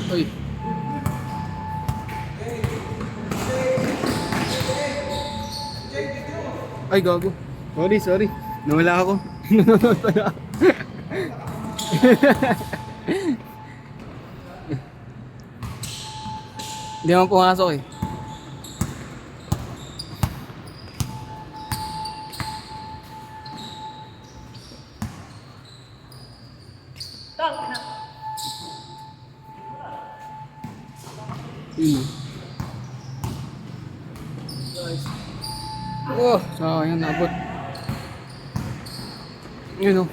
Uy. Ay, gago. Sorry. Nawala ako. Nanonood pala ako. Hindi naman pumasok eh. Yun. Oh, sayang nabot. Yun oh.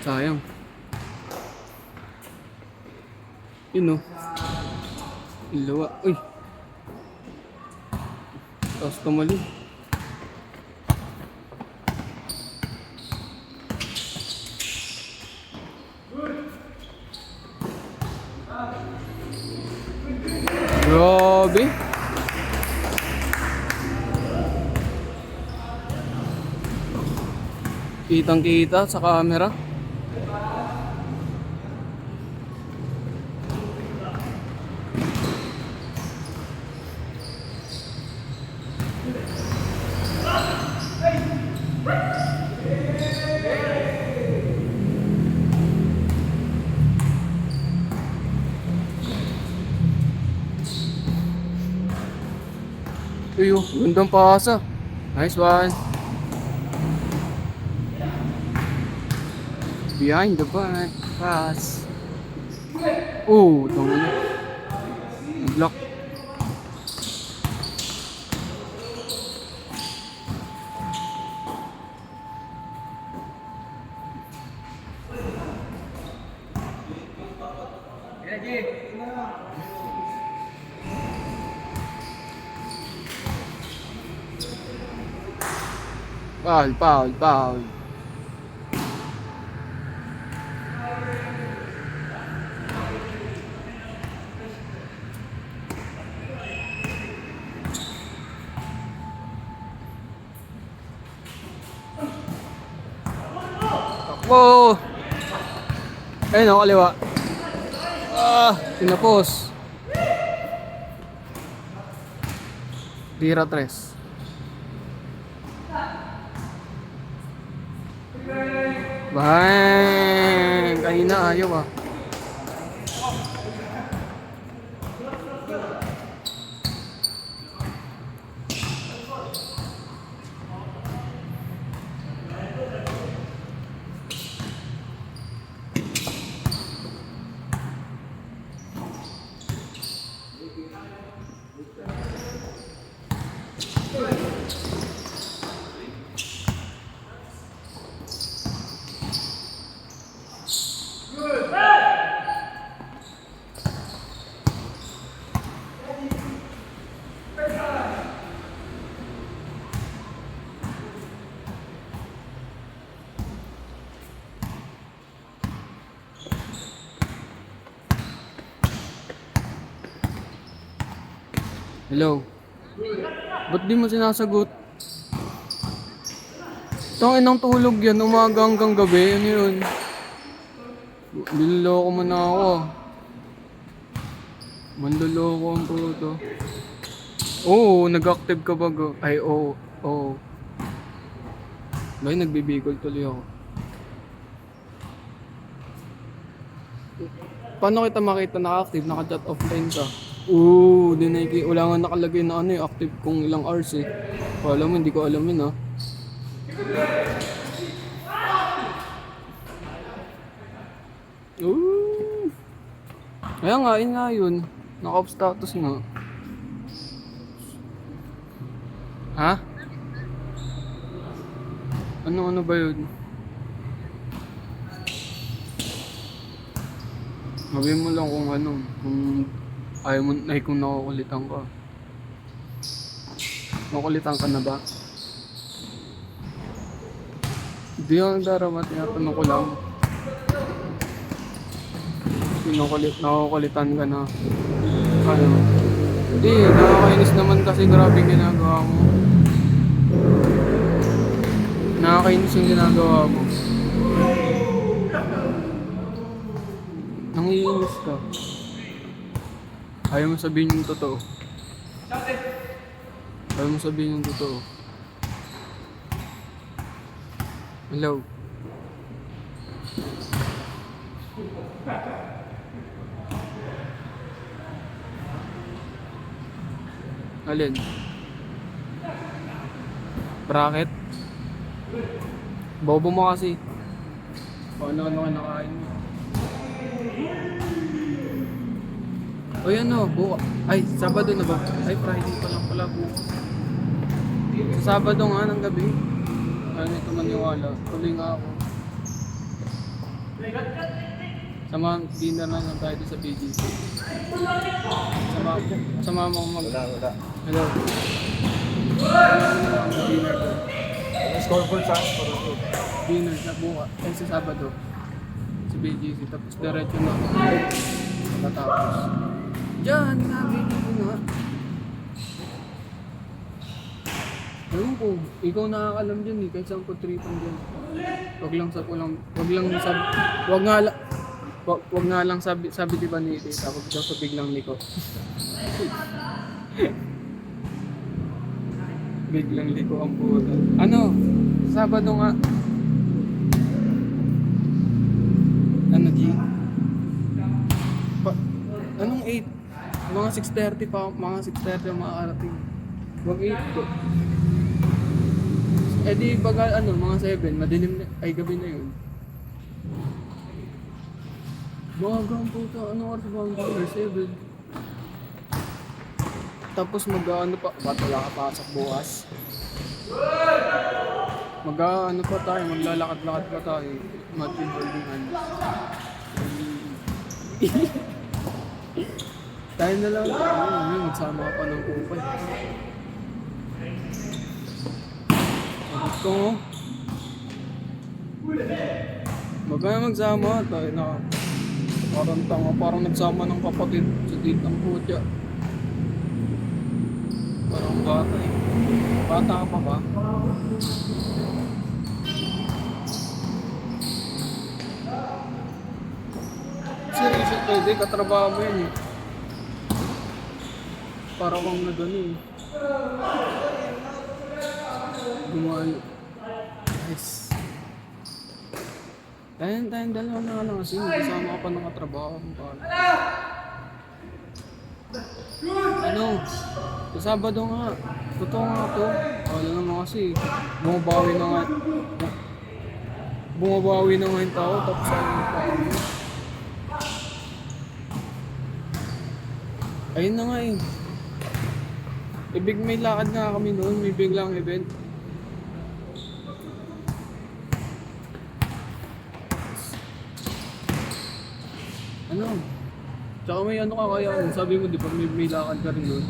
Sayang. Yun oh. Ilawa. Uy. Tapos tumali. Grabe. Kitang kita sa camera. Uy, oh, gandang pasa. Nice one. Behind the back. Pass. Oh, tama na. Block. Foul. Takbo! Ayun o, kaliwa. Tinapos. Tira 3. Bang! Kanina ayaw ah. Hello? Ba't di mo sinasagot? Tangin ng tulog yan, umaga hanggang gabi, ano yun? Niloloko mo na ako. Manloloko ang puto. Oo, nag-active ka ba? Ay, oo. Dahil nagbibigol tuloy ako. Paano kita makita naka-active? Naka-chat offline ka? Oo, wala nga nakalagay na ano active kung ilang hours eh. Alam mo, hindi ko alam yun ah. Ooh. Kaya nga, yun nga yun. Naka-off status nga. Ha? Ano ba yun? Sabihin mo lang kung ano, kung ayaw mo, ay kung nakukulitan ka. Nakukulitan ka na ba? Hindi ako nagdarama, tinatanong ko lang. Nakukulitan ka na. Ano? Hindi, nakakainis naman kasi grabe ginagawa mo. Nakakainis yung ginagawa mo. Nangiinis ka. Ayaw mo sabihin yung totoo. Ayaw mo sabihin yung totoo. Hello? Alin? Bracket? Bobo mo kasi. Ano-ano ka nakain mo. O yan o, ay, Sabado na ba? Ay, Friday pa lang pala bukas. Sa Sabado nga ng gabi. Ano ito maniwala. Tuloy nga ako. Dinner na lang tayo doon sa BGC. Sama mo mag... Wala. Hello. Dinner ko. Scoreboard sa scoreboard. Dinner na bukas. Ay, sa Sabado. Sa BGC. Tapos diretso na ako. Pagkatapos. Diyan, nabigyan ko nga. Ewan ko, ikaw nakakalam dyan eh, kahit saan ko tripan dyan. Wag nga lang sabi di ba ni Tita, wag daw sa biglang liko. Biglang liko ang puta. Ano? Sabado nga. Ano, G? Anong 8? Mga 6:30 pa, mga 6:30 ang makakarating. Wag 8 ko. Eh di baga mga 7, madilim na, ay gabi na yun. Bagang puta, anong oras ba ang baga? 7. Tapos pa, ba't wala ka pasok bukas? Pa tayo, maglalakad-lakad pa tayo. Matching holding hands. Tayo na lang, magsama ka pa ng kupay. Ito, magkaya magsama tayo na parang tanga, parang nagsama ng kapatid sa titang putya. Parang bata eh. Bata ka pa ba? Seryoso pwede, katrabaho mo yan eh. Parang kang na gano'n eh. Gumalo. Nice. Tayong dalawa na lang kasi kasama ka pa ng katrabaho mo pa. Ano? Sa Sabado nga. Totoo nga to. Wala naman kasi. Bumabawi na nga yung tao tapos ano pa. Ayun na nga eh. May lakad nga kami noon, may biglang event. Ano? Tsaka may ano ka kaya, sabi mo di ba may lakad ka rin noon?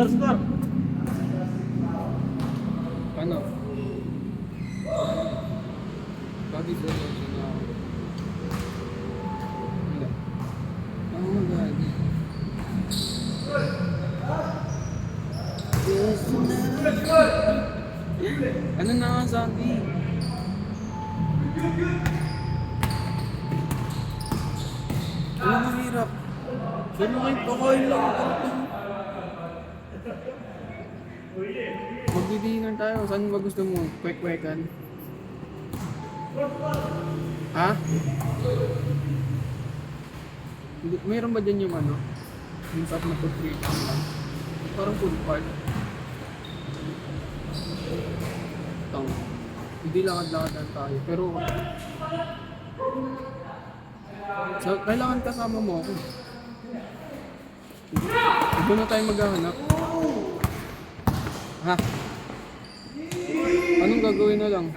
Score. Ano? Bakit ba ito na? Wala. Oh my God. Ano na nga, Sandy? Ano mahirap? Pero ngayon, kakain lang ako. Magdi-dinner tayo. Saan ba gusto mo? Kwek-kwekan? Ha? Mayroon ba dyan yung ano? Yung sarap na food trip lang? Parang food park. Tang. Hindi lakad-lakad tayo. Pero kailangan kasama mo ako. Doon na tayo maghahanap. Ha? Anong gagawin na lang?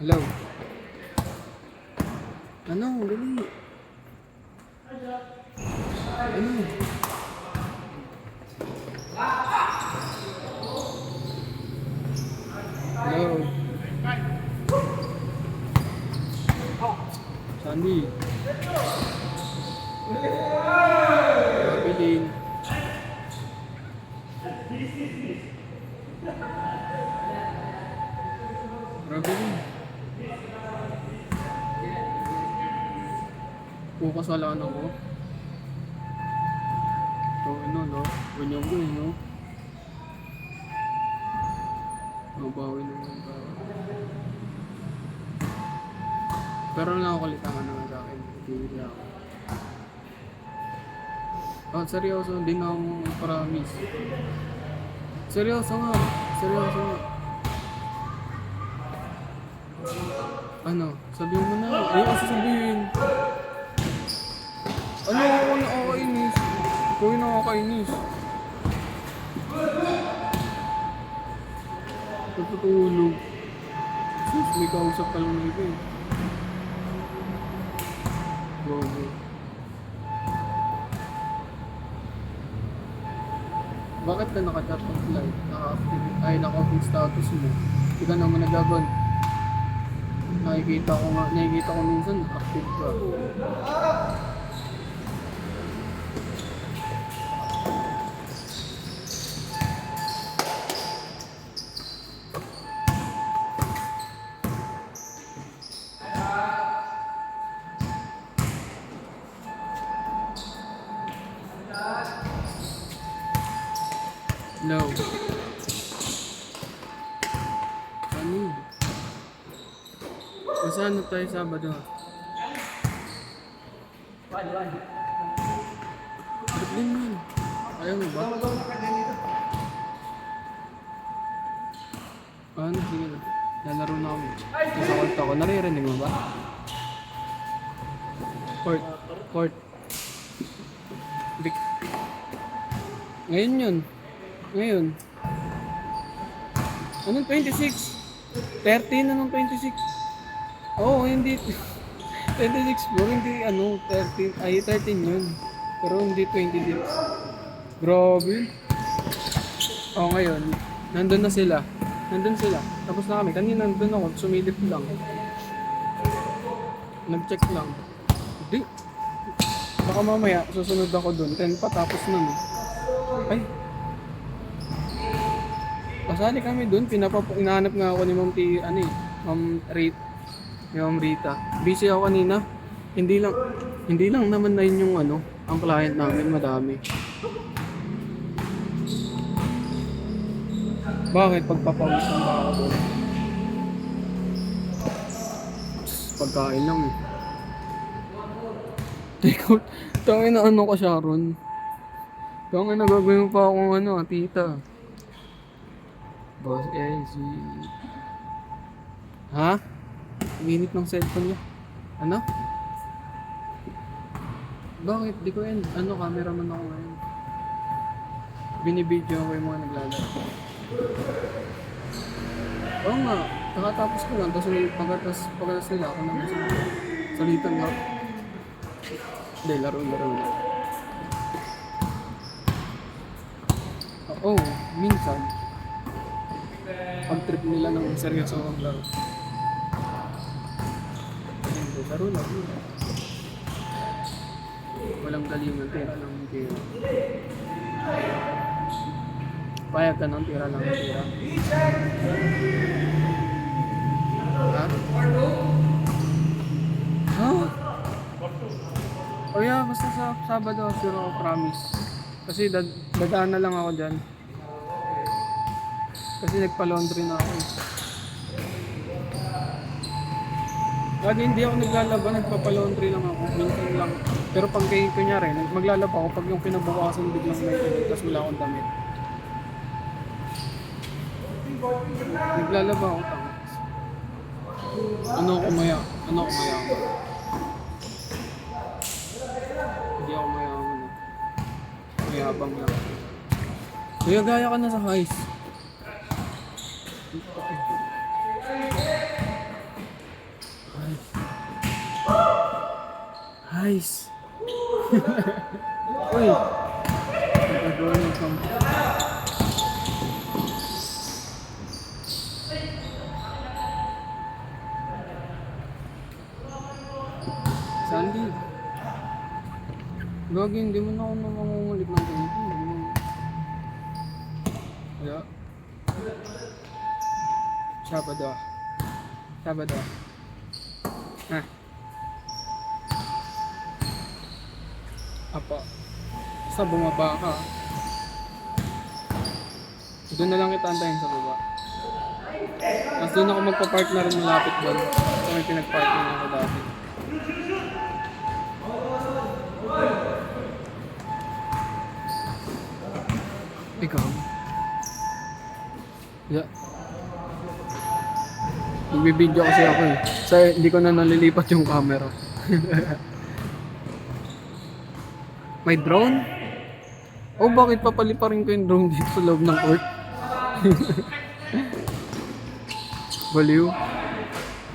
Hello? Ano? Dali. Ano? Hello? Sandy? Pabilin. Grabe rin. Bukas wala na ko. Ito, ano, no? Ganyan ko, no? Mabawi naman ba? Pero nakakalitangan naman sa akin. Hindi ako. Oh, seryoso, hindi nga ako promise. Seryoso nga. Seryoso nga. Ano? Sabihin mo na. Ayaw kasi sabihin. Ano ako nakakainis? Ikaw yung nakakainis. Natutulog. Sus, may kausap ka lang nito eh. Gogo. Bakit ka naka-chat ng flight? Naka-off status mo. Hindi ka naman nagagon. Nakikita ko minsan, active ka. No. Ano? Saan na tayo Sabado? Ba't din yun? Ayaw mo ba? Ano? Sige na. Lalaro na kami. Sa kwarto ko. Naririnig mo ba? Court. Ngayon yun. Ngayon. Anong 26? 13 anong 26? Oo, hindi. 26 bro, hindi 13. Ay, 13 yun. Pero hindi 26. Grabe. Oo, ngayon. Nandun na sila. Tapos na kami. Kanina nandun ako. Sumilip lang. Nag-check lang. Hindi. Baka mamaya, susunod ako dun. 10 pa tapos na no. Ay. Pasali kami dun. Inahanap nga ako ni Ma'am Rita. Busy ako kanina. Hindi lang naman na yun yung ang client namin madami. Bakit? Pagpapawisan ba ako doon? Pagkain lang eh. Take out. Tangin na ko Sharon. Tangin na gagawin mo pa akong tita. Boss Elsie. Ha? Minute ng cellphone niya. Ano? Bakit? Di ko yan. Cameraman ako ngayon. Binibidyo ko yung mga naglalaro. Oo nga. Nakatapos ko lang. Tapos pagkatas nila ako naman salitan nga. Hindi, laro na. Oo, minsan. Pag-trip nila ng seryoso ang laro. Hindi, laro. Walang galingan, tira lang yung tira. Payag ka ng tira lang yung tira. Ha? Ha? O yeah, basta sa Sabado, sure ako, promise. Kasi dadaan na lang ako dyan. Kasi nagpa-laundry na ako. Lagi hindi ako naglalaba, nagpapa-laundry lang ako. Minsan lang. Pero pag kunyari, maglalaba ako pag yung kinabukasan biglang may tubig, tapos wala akong damit. Naglalaba ako tangos. Ano ako maya? Hindi ako mayaman. Mayabang lang. Kaya gaya ka na sa heist. Heist. Uy. Nagagawa ng kampo. Sandy. Gagi, hindi mo na ako mangungulit ng ganito. Kaya, Sabado. Sabado. Ha? Apa. Basta bumaba ka. Doon na lang kita antayin sa baba. Tapos doon ako magpa-park na rin malapit doon. So may pinag-parking ako dati. Ikaw? Yeah. Nagbibideo kasi ako eh. So hindi ko na nalilipat yung camera. May drone? Oh, bakit papaliparin ko yung drone dito sa loob ng court? Baliw.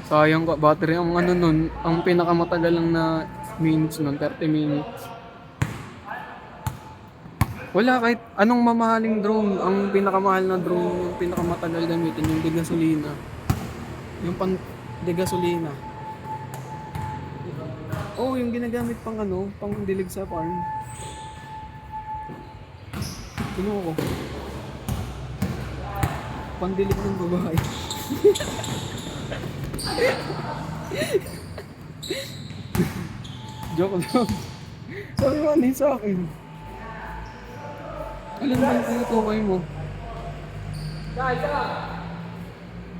Sayang ka, battery ang ano nun, ang pinakamatagal lang na minutes nun, 30 minutes. Wala, kahit anong mamahaling drone, ang pinakamahal na drone, yung pinakamatagal gamitin, yung degasolina. Yung pang degasolina. Oh, yung ginagamit pang ano, pang dilig sa farm. Kinuha ko. Pandilig ng babae. Joke lang. Sabi mo ano sa akin? Alam mo yung tinutukay mo?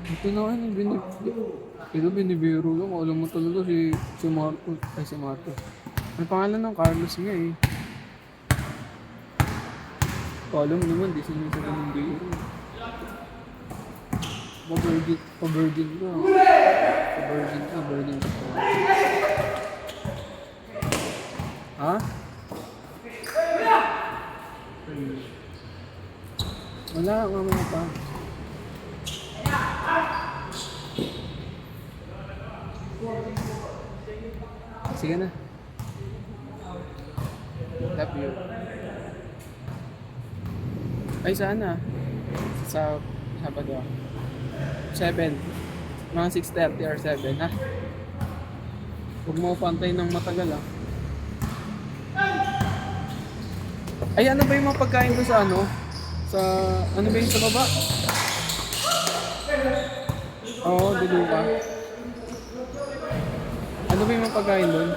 Ito na ano, binibiro lang. Alam mo talaga si Marcos. Ay, si Marcos. May pangalan ng Carlos nga eh. Alam naman, di sinasabi ng biro. Pa-virgin ka. Pa-virgin ka. Ha? Wala, mamaya pa. Sige na. Love you. Ay, sana. Sa Sabado. 7. Mga 6:30 or 7, ha? Huwag mo pantay ng matagal, ha? Ay, ano ba yung mga pagkain ko sa ano? Sa, ano ba yung sa baba? Oo, dulo ka. Ano ba yung mga pagkain doon?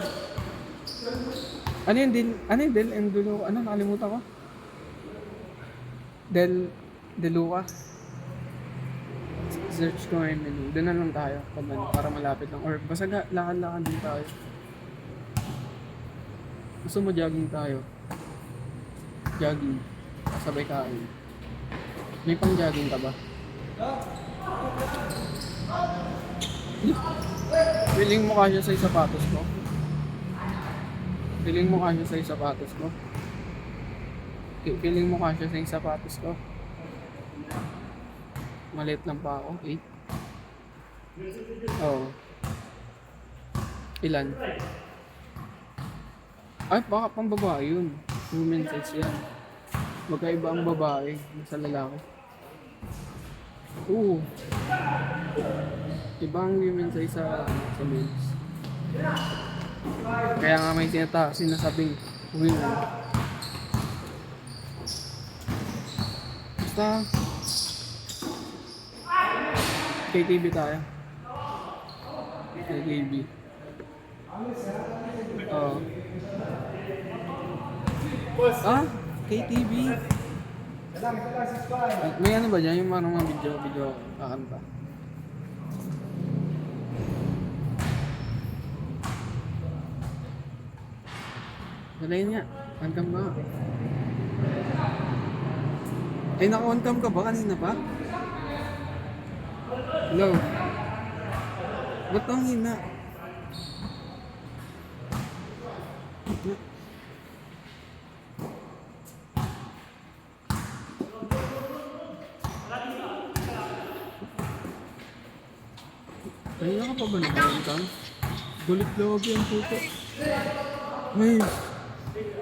Ano yun, ano yun, Del, and dulo, ano, nakalimutan ko? Deluca. Search ko ngayon menu. Doon na lang tayo para malapit lang. Or basta lakad-lakad din tayo. Gusto mo jogging tayo? Jogging. Sabay kain. May pang jogging ka ba? Feeling mo kasya sa sapatos ko? Feeling mo kasya sa sapatos ko? Feeling mo kasya sa sapatos ko? Maliit lang pa ako, 8. Oo. Ilan? Ay, baka pang babae yun. Women's size yan. Magkaiba ang babae sa lalaki. Oo. Iba ang women's size sa men's. Kaya nga may sinasabing women. Basta KTV tayo. KTV. Oo. Ah? KTV? May ano ba dyan? Yung mga video kakanta. Dalayan nga. One-cam ka. Ay, naka-one-cam ka ba? Kanina pa? Hello? Ba't ang hina? Kanina ka pa ba naka-one-cam? Gulit lagi ang puto. Ay!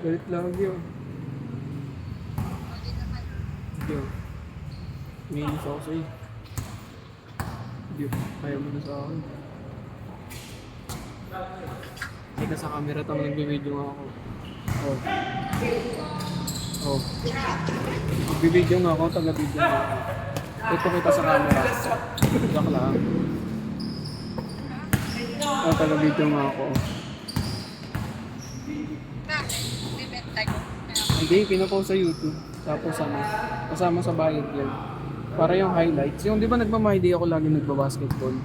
Galit lagi yun. Yo. Minis ako sa'yo. Yo. Kaya mo na sa akin. Hindi ka sa camera tama nagbibideo nga ako. Oh. Oh. Nagbibideo nga ako, taga-video nga ako. Ito kita sa camera. Joke lang. Taga-video nga ako. Hindi, pinapost sa YouTube. Tapos ano, kasama sa bayad yan. Para yung highlights. Yung di ba nagmamahidi ako lagi nagbabasketball?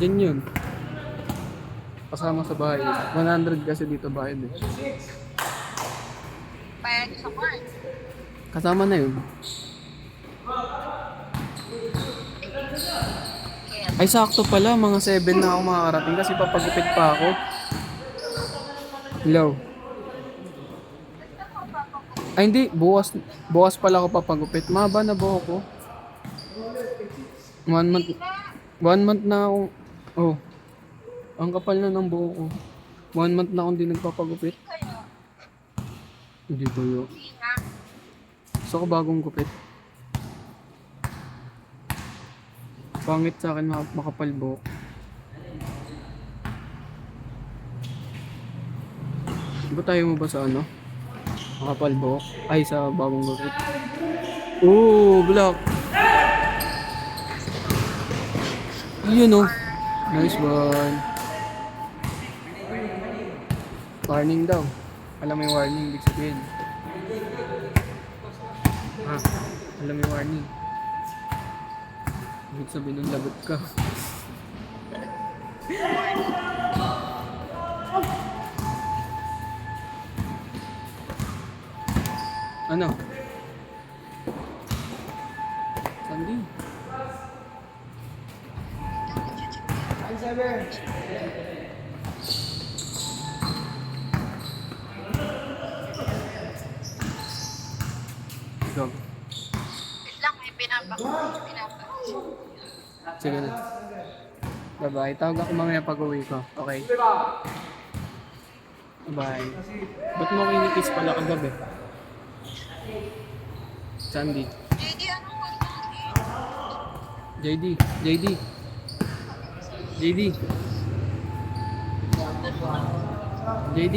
Diyan yun. Kasama sa bayad. 100 kasi dito bayad eh. Bayad sa court. Kasama na yun. Ay sakto pala, mga 7 na ako makakarating kasi papagupit pa ako. Hello. Ay hindi, bukas pala ako papagupit. Mahaba na buhok ko. 1 month na ako. Oh. Ang kapal na ng buhok ko. 1 month na akong di nagpapagupit. Hindi ko yun. Gusto ko bagong gupit. Pangit sa akin makapal buhok. Ba tayo mo ba sa ano? Makapal buhok? Ay, sa bagong gupit. Oh, black. Yun oh. Nice one. Warning daw. Alam mo yung warning, ibig sabihin. Alam mo yung warning. Ibig sabihin nung lagot ka. Ano? Sandy? Go. Wait lang, may pinapa. Sige na. Bye-bye. Tawag ako mamaya pag uwi ko. Okay? Bye. Ba't mo kinikiss pala kagabi? Sandy. JD, ano mo? JD. JD. JD. JD.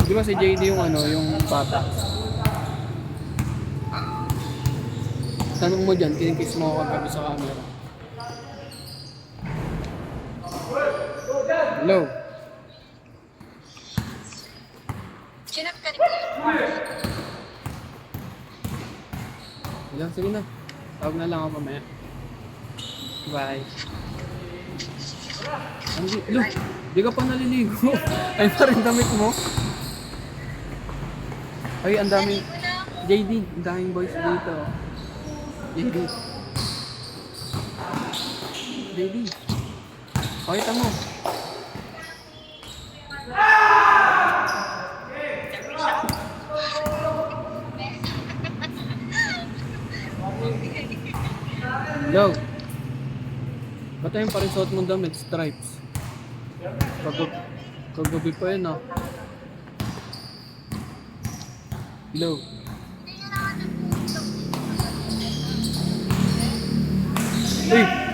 Di ba si JD yung ano, yung bata? Tanong mo dyan, kinikiss mo ako kagabi sa camera. Hello? Chinap ka rin ba? Ilang, sige na. Tawag na lang ako mamaya. Bye. Di ka pa naliligo. Ay pa rin damit mo. Ay, ang daming... Naligo na ako. JD, ang daming boys dito. JD. JD. Pakita mo. Hello. Ba't ayun pa rin suot mong damit? Stripes. Kagabi pa yun ah. Hello. Hindi nyo naman nagpupunta. Hey!